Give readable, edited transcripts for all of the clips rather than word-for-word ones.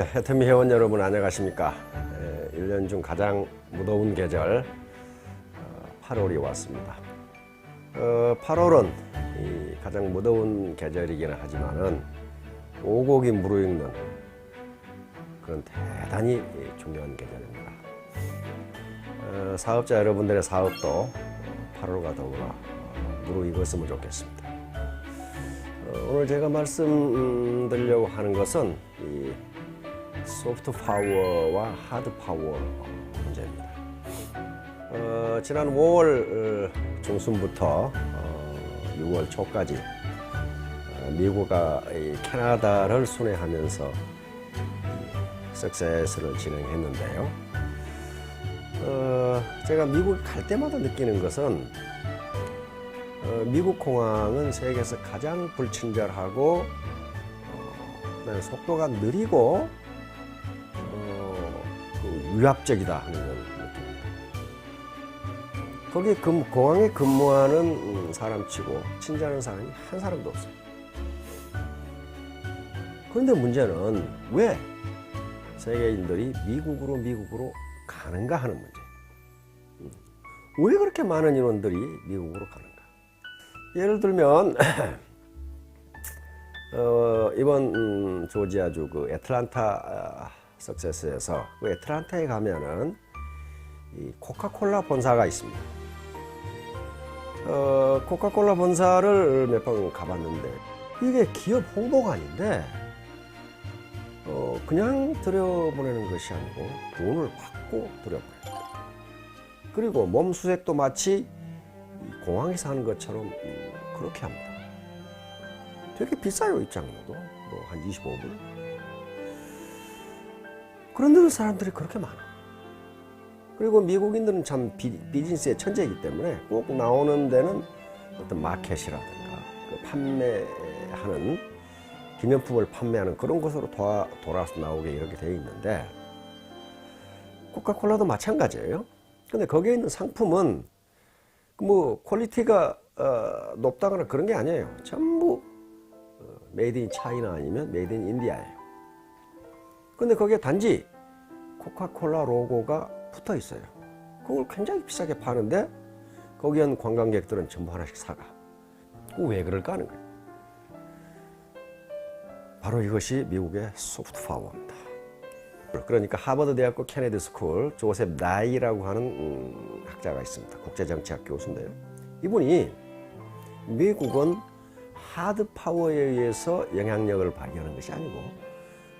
해태미 회원 여러분 안녕하십니까. 1년 중 가장 무더운 계절 8월이 왔습니다. 8월은 가장 무더운 계절이긴 하지만은 오곡이 무르익는 그런 대단히 중요한 계절입니다. 사업자 여러분들의 사업도 8월과 더불어 무르익었으면 좋겠습니다. 오늘 제가 말씀드리려고 하는 것은 이 소프트 파워와 하드 파워 문제입니다. 지난 5월 중순부터 6월 초까지 미국과 캐나다를 순회하면서 석세스를 진행했는데요. 제가 미국 갈 때마다 느끼는 것은 미국 공항은 세계에서 가장 불친절하고 그다음에 속도가 느리고 위압적이다 하는 걸 느낍니다. 거기 공항에 근무하는 사람치고 친절한 사람이 한 사람도 없어요. 그런데 문제는 왜 세계인들이 미국으로 가는가 하는 문제. 왜 그렇게 많은 인원들이 미국으로 가는가? 예를 들면 이번 조지아주 그 애틀란타 석세스에서 그 애틀란타에 가면은 이 코카콜라 본사가 있습니다. 코카콜라 본사를 몇 번 가봤는데 이게 기업 홍보관인데 그냥 들여보내는 것이 아니고 돈을 받고 들여보내요. 그리고 몸수색도 마치 공항에서 하는 것처럼 그렇게 합니다. 되게 비싸요. 입장료도 뭐 한 25불. 그런데도 사람들이 그렇게 많아. 그리고 미국인들은 참 비즈니스의 천재이기 때문에 꼭 나오는 데는 어떤 마켓이라든가 그 판매하는 기념품을 판매하는 그런 곳으로 돌아서 나오게 이렇게 되어 있는데 코카콜라도 마찬가지예요. 근데 거기에 있는 상품은 뭐 퀄리티가 높다거나 그런 게 아니에요. 전부 메이드 인 차이나 아니면 메이드 인 인디아예요. 근데 거기에 단지 코카콜라 로고가 붙어 있어요. 그걸 굉장히 비싸게 파는데 거기 온 관광객들은 전부 하나씩 사가. 왜 그럴까 하는 거예요. 바로 이것이 미국의 소프트 파워입니다. 그러니까 하버드 대학교 케네디 스쿨 조셉 나이라고 하는 학자가 있습니다. 국제정치학 교수인데요. 이분이 미국은 하드 파워에 의해서 영향력을 발휘하는 것이 아니고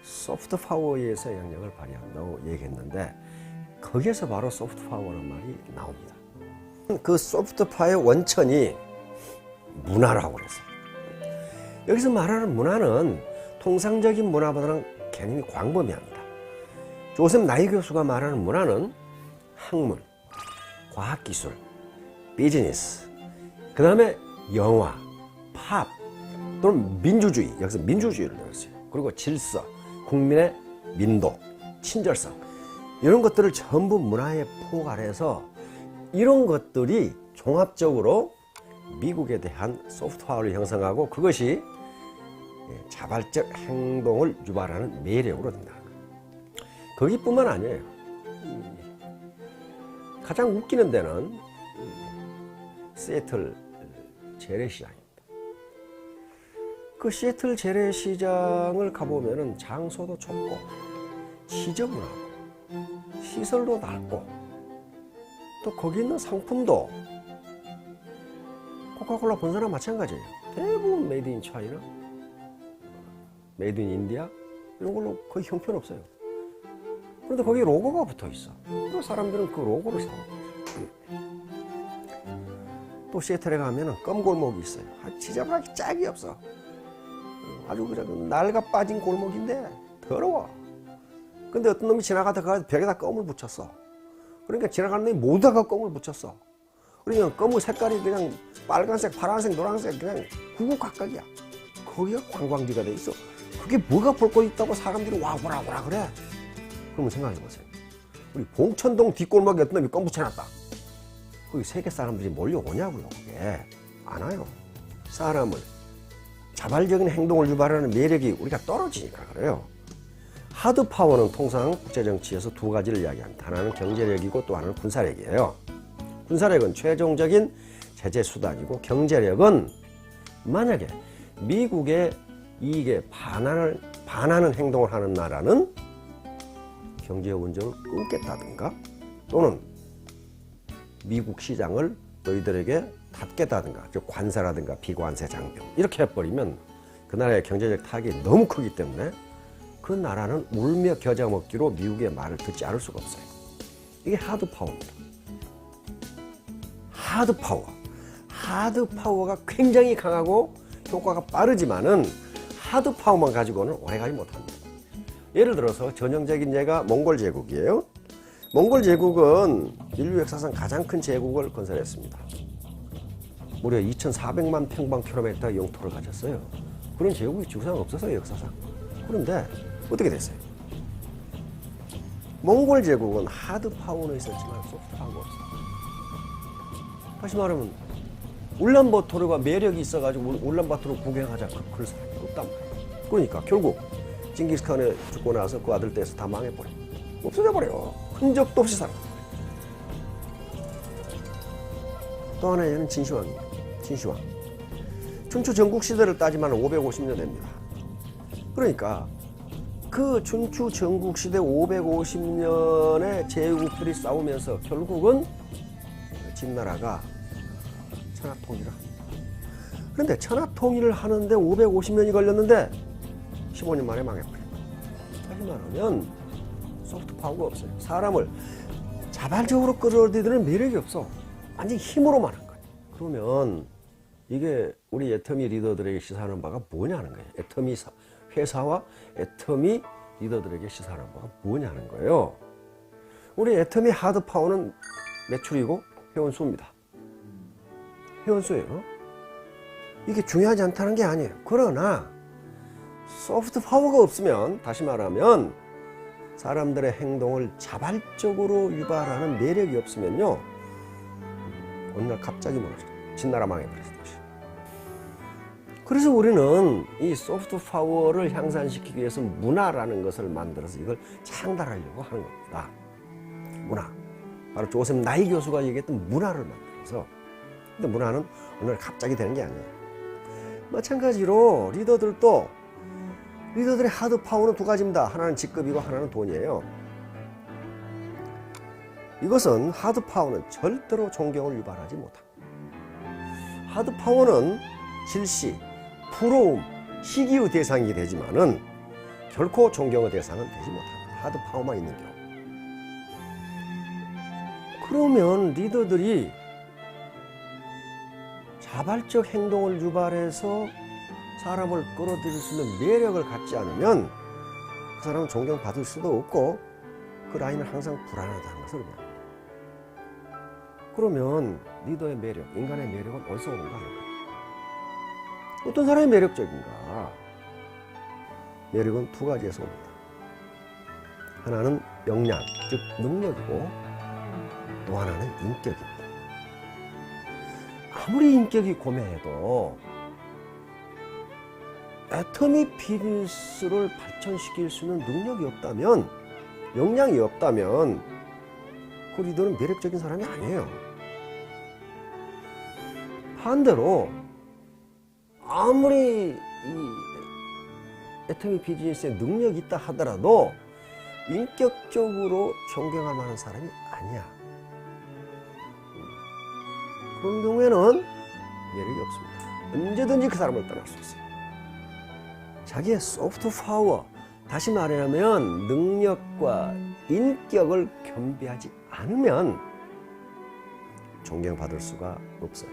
소프트 파워에 의해서 영향력을 발휘한다고 얘기했는데 거기에서 바로 소프트 파워라는 말이 나옵니다. 그 소프트 파워의 원천이 문화라고 그랬어요. 여기서 말하는 문화는 통상적인 문화보다는 개념이 광범위합니다. 조셉 나이 교수가 말하는 문화는 학문, 과학기술, 비즈니스, 그 다음에 영화, 팝, 또는 민주주의, 여기서 민주주의를 넣었어요. 그리고 질서, 국민의 민도, 친절성 이런 것들을 전부 문화에 포괄해서 이런 것들이 종합적으로 미국에 대한 소프트파워를 형성하고 그것이 자발적 행동을 유발하는 매력으로 된다. 거기뿐만 아니에요. 가장 웃기는 데는 시애틀 재래시장입니다. 그 시애틀 재래시장을 가보면은 장소도 좁고 지저분하고 시설도 낡고 또 거기 있는 상품도 코카콜라 본사나 마찬가지예요. 대부분 메이드 인 차이나 메이드 인 인디아 이런 걸로 거의 형편없어요. 그런데 거기 로고가 붙어 있어. 그래서 사람들은 그 로고를 사고. 또 시애틀에 가면은 껌 골목이 있어요. 지저분하게 짝이 없어. 아주 그냥 낡아 빠진 골목인데 더러워. 근데 어떤 놈이 지나가다가 벽에다 껌을 붙였어. 그러니까 지나가는 놈이 모두 다 껌을 붙였어. 그러니까 껌의 색깔이 그냥 빨간색, 파란색, 노란색 그냥 구구각각이야. 거기가 관광지가 돼 있어. 그게 뭐가 볼 거 있다고 사람들이 와 보라 그래. 그러면 생각해보세요. 우리 봉천동 뒷골목에 어떤 놈이 껌 붙여놨다. 거기 세계 사람들이 몰려오냐고요. 그게 안 와요. 사람을 자발적인 행동을 유발하는 매력이 우리가 떨어지니까 그래요. 하드 파워는 통상 국제 정치에서 두 가지를 이야기합니다. 하나는 경제력이고 또 하나는 군사력이에요. 군사력은 최종적인 제재 수단이고, 경제력은 만약에 미국의 이익에 반하는 행동을 하는 나라는 경제 원정을 끊겠다든가, 또는 미국 시장을 너희들에게 닫겠다든가, 즉 관세라든가 비관세 장벽 이렇게 해버리면 그 나라의 경제적 타격이 너무 크기 때문에 그 나라는 울며 겨자 먹기로 미국의 말을 듣지 않을 수가 없어요. 이게 하드 파워입니다. 하드 파워. 하드 파워가 굉장히 강하고 효과가 빠르지만은 하드 파워만 가지고는 오래가지 못합니다. 예를 들어서 전형적인 예가 몽골 제국이에요. 몽골 제국은 인류 역사상 가장 큰 제국을 건설했습니다. 무려 2,400만 평방킬로미터 영토를 가졌어요. 그런 제국이 지구상 없었어요, 역사상. 그런데 어떻게 됐어요? 몽골 제국은 하드 파워는 있었지만 소프트 파워가 없어요. 다시 말하면 울란바토르가 매력이 있어가지고 울란바토르 구경하자 그럴 사람이 없단 말이에요. 그러니까 결국 징기스칸에 죽고 나서 그 아들 떼서 다 망해버려. 없어져 버려. 흔적도 없이 살아. 또 하나는 진시황입니다. 진시황. 춘추 전국 시대를 따지면 550년 됩니다. 그러니까 그 춘추 전국 시대 550년의 제국들이 싸우면서 결국은 진나라가 천하통일을 합니다. 그런데 천하통일을 하는데 550년이 걸렸는데 15년 만에 망해버려요. 다시 말하면 소프트 파워가 없어요. 사람을 자발적으로 끌어들이는 매력이 없어. 완전히 힘으로만 한 거예요. 그러면 이게 우리 애터미 리더들에게 시사하는 바가 뭐냐는 거예요. 애터미 회사와 애터미 리더들에게 시사하는 바가 뭐냐는 거예요. 우리 애터미 하드 파워는 매출이고 회원수입니다. 회원수예요. 이게 중요하지 않다는 게 아니에요. 그러나 소프트 파워가 없으면, 다시 말하면 사람들의 행동을 자발적으로 유발하는 매력이 없으면요, 어느 날 갑자기 무너져요. 진나라 망해버렸어요. 그래서 우리는 이 소프트 파워를 향상시키기 위해서 문화라는 것을 만들어서 이걸 창달하려고 하는 겁니다. 문화. 바로 조셉 나이 교수가 얘기했던 문화를 만들어서. 근데 문화는 어느 날 갑자기 되는 게 아니에요. 마찬가지로 리더들의 하드 파워는 두 가지입니다. 하나는 직급이고 하나는 돈이에요. 이것은 하드 파워는 절대로 존경을 유발하지 못합니다. 하드 파워는 질시, 부러움, 시기의 대상이 되지만은 결코 존경의 대상은 되지 못합니다. 하드 파워만 있는 경우. 그러면 리더들이 자발적 행동을 유발해서 사람을 끌어들일 수 있는 매력을 갖지 않으면 그 사람은 존경받을 수도 없고 그 라인은 항상 불안하다는 것을 의미합니다. 그러면 리더의 매력, 인간의 매력은 어디서 오는가 하는 거예요. 어떤 사람이 매력적인가? 매력은 두 가지에서 옵니다. 하나는 역량, 즉 능력이고, 또 하나는 인격입니다. 아무리 인격이 고매해도 애터미 비즈니스를 발전시킬 수 있는 능력이 없다면, 역량이 없다면 그 리더는 매력적인 사람이 아니에요. 반대로 아무리 이 애터미 비즈니스에 능력이 있다 하더라도 인격적으로 존경할 만한 사람이 아니야. 그런 경우에는 매력이 없습니다. 언제든지 그 사람을 떠날 수 있어요. 자기의 소프트 파워, 다시 말하면 능력과 인격을 겸비하지 않으면 존경받을 수가 없어요.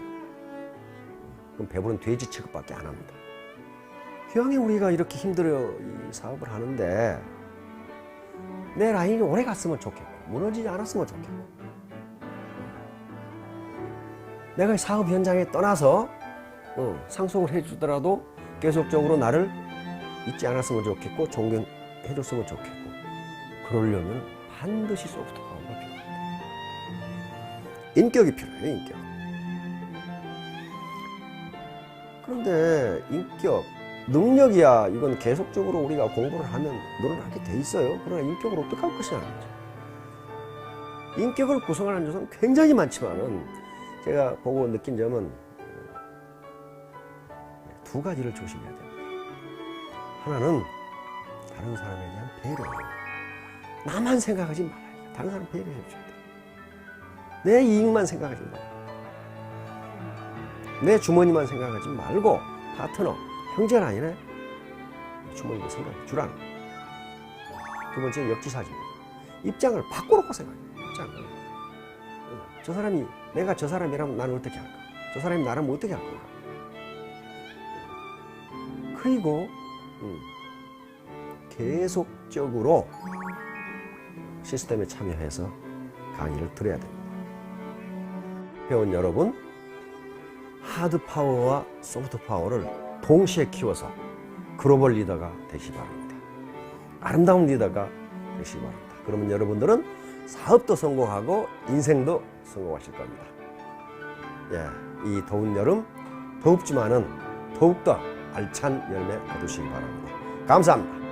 그럼 배부른 돼지 취급밖에 안 합니다. 기왕에 우리가 이렇게 힘들어 이 사업을 하는데 내 라인이 오래 갔으면 좋겠고, 무너지지 않았으면 좋겠고, 내가 사업 현장에 떠나서 상속을 해주더라도 계속적으로 나를 잊지 않았으면 좋겠고, 존경해줬으면 좋겠고, 그러려면 반드시 소프트 파워가 필요합니다. 인격이 필요해요, 인격. 그런데 인격, 능력이야 이건 계속적으로 우리가 공부를 하면 늘어나게 돼 있어요. 그러나 인격을 어떻게 할 것이냐는 거죠. 인격을 구성하는 요소는 굉장히 많지만은 제가 보고 느낀 점은 두 가지를 조심해야 됩니다. 하나는 다른 사람에 대한 배려. 나만 생각하지 말아요. 다른 사람 배려해 줘야 돼. 내 이익만 생각하지 말아요. 내 주머니만 생각하지 말고 파트너, 형제는 아니네. 주머니도 생각해 주라는 거예요. 두 번째는 역지사지입니다. 입장을 바꿔놓고 생각해요. 입장을. 저 사람이, 내가 저 사람이라면 나는 어떻게 할까? 저 사람이 나라면 어떻게 할 건가? 그리고 계속적으로 시스템에 참여해서 강의를 들어야 됩니다. 회원 여러분, 하드 파워와 소프트 파워를 동시에 키워서 글로벌 리더가 되시기 바랍니다. 아름다운 리더가 되시기 바랍니다. 그러면 여러분들은 사업도 성공하고 인생도 성공하실 겁니다. 예, 이 더운 여름 더웁지만은 더욱더 알찬 열매 거두시기 바랍니다. 감사합니다.